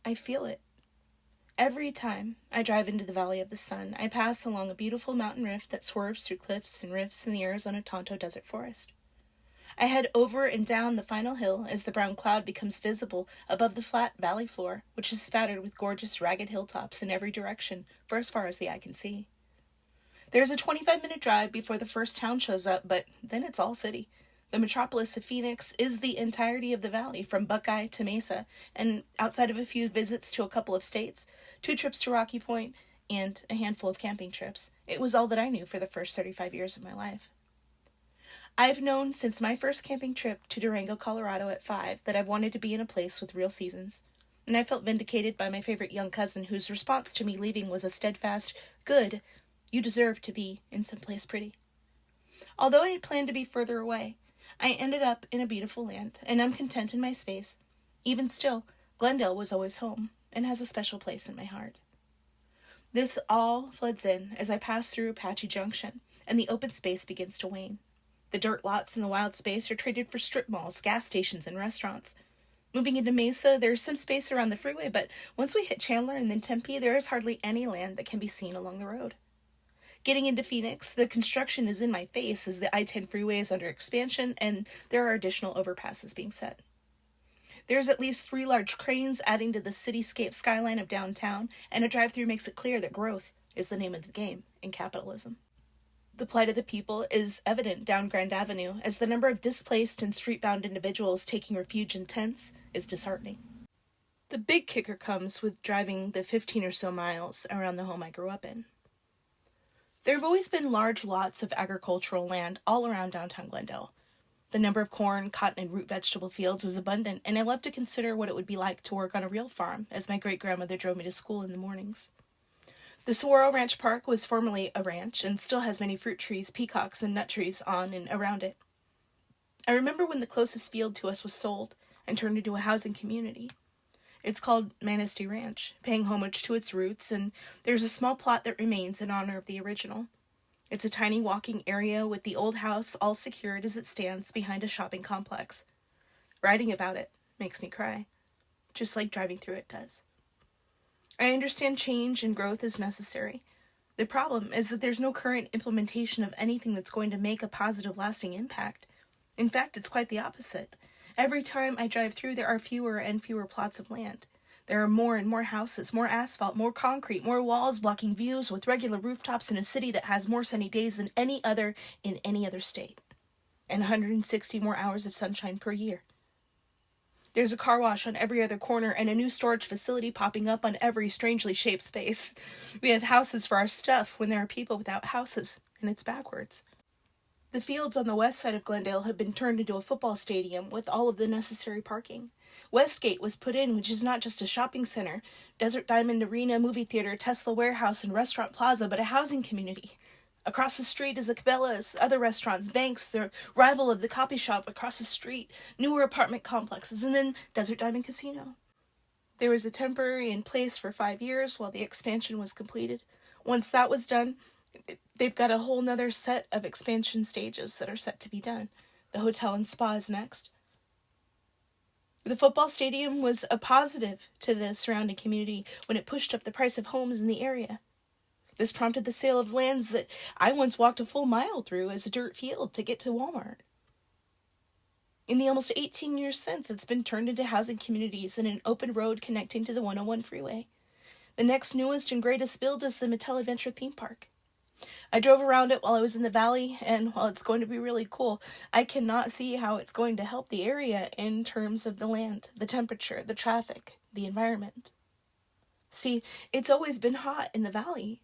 I feel it. Every time I drive into the Valley of the Sun, I pass along a beautiful mountain rift that swerves through cliffs and rifts in the Arizona Tonto Desert Forest. I head over and down the final hill as the brown cloud becomes visible above the flat valley floor, which is spattered with gorgeous ragged hilltops in every direction for as far as the eye can see. There's a 25-minute drive before the first town shows up, but then it's all city. The metropolis of Phoenix is the entirety of the valley, from Buckeye to Mesa, and outside of a few visits to a couple of states, 2 trips to Rocky Point, and a handful of camping trips, it was all that I knew for the first 35 years of my life. I've known since my first camping trip to Durango, Colorado at 5 that I've wanted to be in a place with real seasons, and I felt vindicated by my favorite young cousin whose response to me leaving was a steadfast, "Good, you deserve to be in some place pretty." Although I had planned to be further away, I ended up in a beautiful land, and I'm content in my space. Even still, Glendale was always home, and has a special place in my heart. This all floods in as I pass through Apache Junction, and the open space begins to wane. The dirt lots and the wild space are traded for strip malls, gas stations, and restaurants. Moving into Mesa, there is some space around the freeway, but once we hit Chandler and then Tempe, there is hardly any land that can be seen along the road. Getting into Phoenix, the construction is in my face as the I-10 freeway is under expansion and there are additional overpasses being set. There's at least 3 large cranes adding to the cityscape skyline of downtown, and a drive-through makes it clear that growth is the name of the game in capitalism. The plight of the people is evident down Grand Avenue as the number of displaced and street-bound individuals taking refuge in tents is disheartening. The big kicker comes with driving the 15 or so miles around the home I grew up in. There have always been large lots of agricultural land all around downtown Glendale. The number of corn, cotton, and root vegetable fields is abundant, and I love to consider what it would be like to work on a real farm as my great-grandmother drove me to school in the mornings. The Saguaro Ranch Park was formerly a ranch and still has many fruit trees, peacocks, and nut trees on and around it. I remember when the closest field to us was sold and turned into a housing community. It's called Manistee Ranch, paying homage to its roots, and there's a small plot that remains in honor of the original. It's a tiny walking area with the old house all secured as it stands behind a shopping complex. Writing about it makes me cry, just like driving through it does. I understand change and growth is necessary. The problem is that there's no current implementation of anything that's going to make a positive, lasting impact. In fact, it's quite the opposite. Every time I drive through, there are fewer and fewer plots of land. There are more and more houses, more asphalt, more concrete, more walls blocking views with regular rooftops in a city that has more sunny days than any other in any other state, and 160 more hours of sunshine per year. There's a car wash on every other corner and a new storage facility popping up on every strangely shaped space. We have houses for our stuff when there are people without houses, and it's backwards. The fields on the west side of Glendale have been turned into a football stadium with all of the necessary parking. Westgate was put in, which is not just a shopping center, Desert Diamond Arena, movie theater, Tesla warehouse, and restaurant plaza, but a housing community. Across the street is a Cabela's, other restaurants, banks, the rival of the copy shop across the street, newer apartment complexes, and then Desert Diamond Casino. There was a temporary in place for 5 years while the expansion was completed. Once that was done, they've got a whole nother set of expansion stages that are set to be done. The hotel and spa is next. The football stadium was a positive to the surrounding community when it pushed up the price of homes in the area. This prompted the sale of lands that I once walked a full mile through as a dirt field to get to Walmart. In the almost 18 years since, it's been turned into housing communities and an open road connecting to the 101 freeway. The next newest and greatest build is the Mattel Theme Park. I drove around it while I was in the valley, and while it's going to be really cool, I cannot see how it's going to help the area in terms of the land, the temperature, the traffic, the environment. See, it's always been hot in the valley.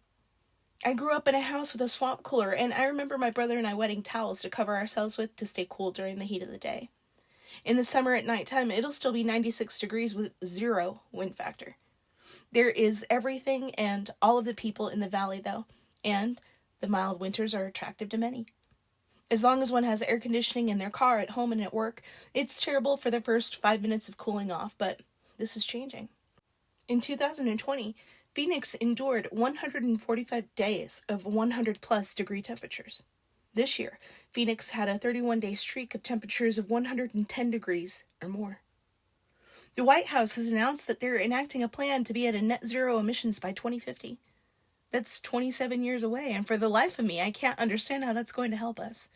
I grew up in a house with a swamp cooler, and I remember my brother and I wetting towels to cover ourselves with to stay cool during the heat of the day. In the summer at nighttime, it'll still be 96 degrees with 0 wind factor. There is everything and all of the people in the valley, though, and the mild winters are attractive to many. As long as one has air conditioning in their car, at home, and at work, it's terrible for the first 5 minutes of cooling off, but this is changing. In 2020, Phoenix endured 145 days of 100-plus degree temperatures. This year, Phoenix had a 31-day streak of temperatures of 110 degrees or more. The White House has announced that they're enacting a plan to be at a net zero emissions by 2050. That's 27 years away, and for the life of me, I can't understand how that's going to help us.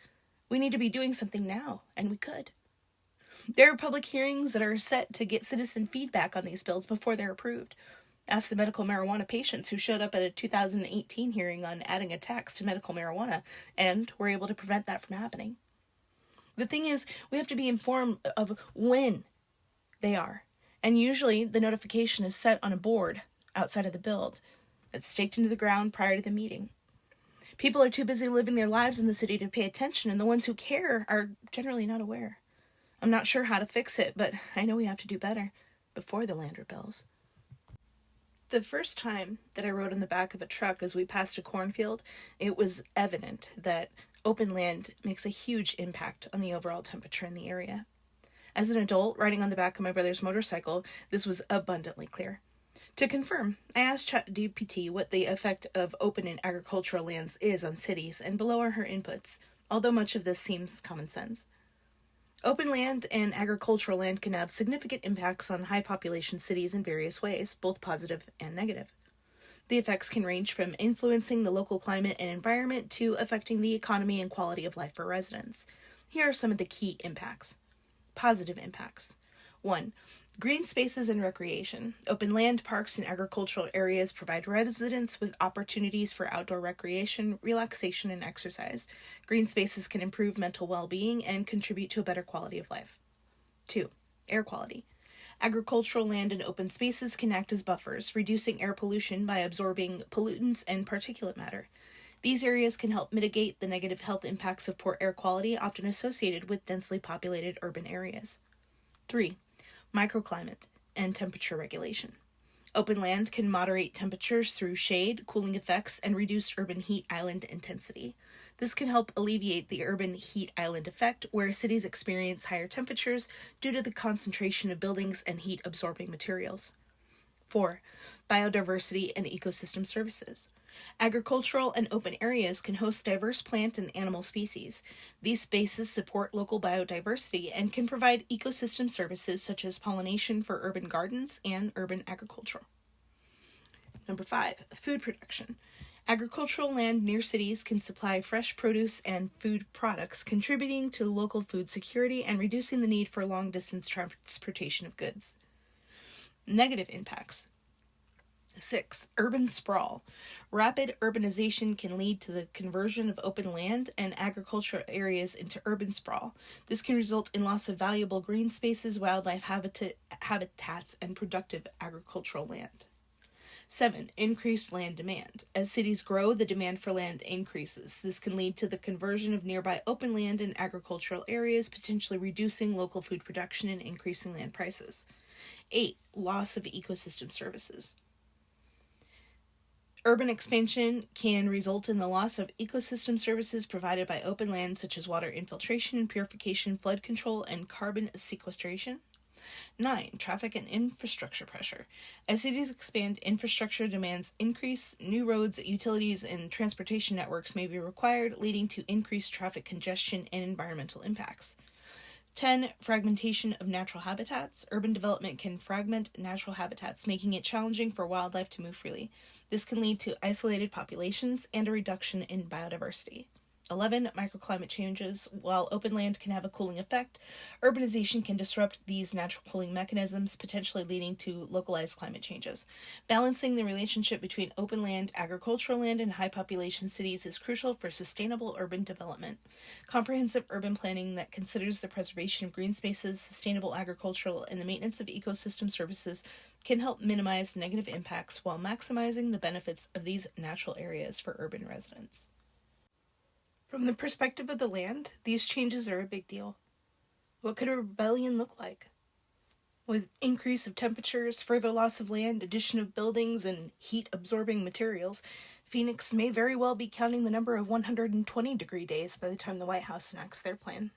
We need to be doing something now, and we could. There are public hearings that are set to get citizen feedback on these bills before they're approved. Ask the medical marijuana patients who showed up at a 2018 hearing on adding a tax to medical marijuana and were able to prevent that from happening. The thing is, we have to be informed of when they are. And usually the notification is set on a board outside of the build that's staked into the ground prior to the meeting. People are too busy living their lives in the city to pay attention, and the ones who care are generally not aware. I'm not sure how to fix it, but I know we have to do better before the land rebels. The first time that I rode on the back of a truck as we passed a cornfield, it was evident that open land makes a huge impact on the overall temperature in the area. As an adult, riding on the back of my brother's motorcycle, this was abundantly clear. To confirm, I asked ChatGPT what the effect of open and agricultural lands is on cities, and below are her inputs, although much of this seems common sense. Open land and agricultural land can have significant impacts on high population cities in various ways, both positive and negative. The effects can range from influencing the local climate and environment to affecting the economy and quality of life for residents. Here are some of the key impacts. Positive impacts. 1. Green spaces and recreation. Open land, parks, and agricultural areas provide residents with opportunities for outdoor recreation, relaxation, and exercise. Green spaces can improve mental well-being and contribute to a better quality of life. 2. Air quality. Agricultural land and open spaces can act as buffers, reducing air pollution by absorbing pollutants and particulate matter. These areas can help mitigate the negative health impacts of poor air quality often associated with densely populated urban areas. 3. Microclimate and temperature regulation. Open land can moderate temperatures through shade, cooling effects, and reduce urban heat island intensity. This can help alleviate the urban heat island effect, where cities experience higher temperatures due to the concentration of buildings and heat-absorbing materials. 4. Biodiversity and ecosystem services. Agricultural and open areas can host diverse plant and animal species. These spaces support local biodiversity and can provide ecosystem services such as pollination for urban gardens and urban agriculture. Number 5, food production. Agricultural land near cities can supply fresh produce and food products, contributing to local food security and reducing the need for long-distance transportation of goods. Negative impacts. 6. Urban sprawl. Rapid urbanization can lead to the conversion of open land and agricultural areas into urban sprawl. This can result in loss of valuable green spaces, wildlife habitats, and productive agricultural land. 7. Increased land demand. As cities grow, the demand for land increases. This can lead to the conversion of nearby open land and agricultural areas, potentially reducing local food production and increasing land prices. 8. Loss of ecosystem services. Urban expansion can result in the loss of ecosystem services provided by open land, such as water infiltration and purification, flood control, and carbon sequestration. 9. Traffic and infrastructure pressure. As cities expand, infrastructure demands increase. New roads, utilities, and transportation networks may be required, leading to increased traffic congestion and environmental impacts. 10. Fragmentation of natural habitats. Urban development can fragment natural habitats, making it challenging for wildlife to move freely. This can lead to isolated populations and a reduction in biodiversity. 11. Microclimate changes. While open land can have a cooling effect, urbanization can disrupt these natural cooling mechanisms, potentially leading to localized climate changes. Balancing the relationship between open land, agricultural land, and high population cities is crucial for sustainable urban development. Comprehensive urban planning that considers the preservation of green spaces, sustainable agricultural, and the maintenance of ecosystem services can help minimize negative impacts while maximizing the benefits of these natural areas for urban residents. From the perspective of the land, these changes are a big deal. What could a rebellion look like? With increase of temperatures, further loss of land, addition of buildings, and heat-absorbing materials, Phoenix may very well be counting the number of 120-degree days by the time the White House enacts their plan.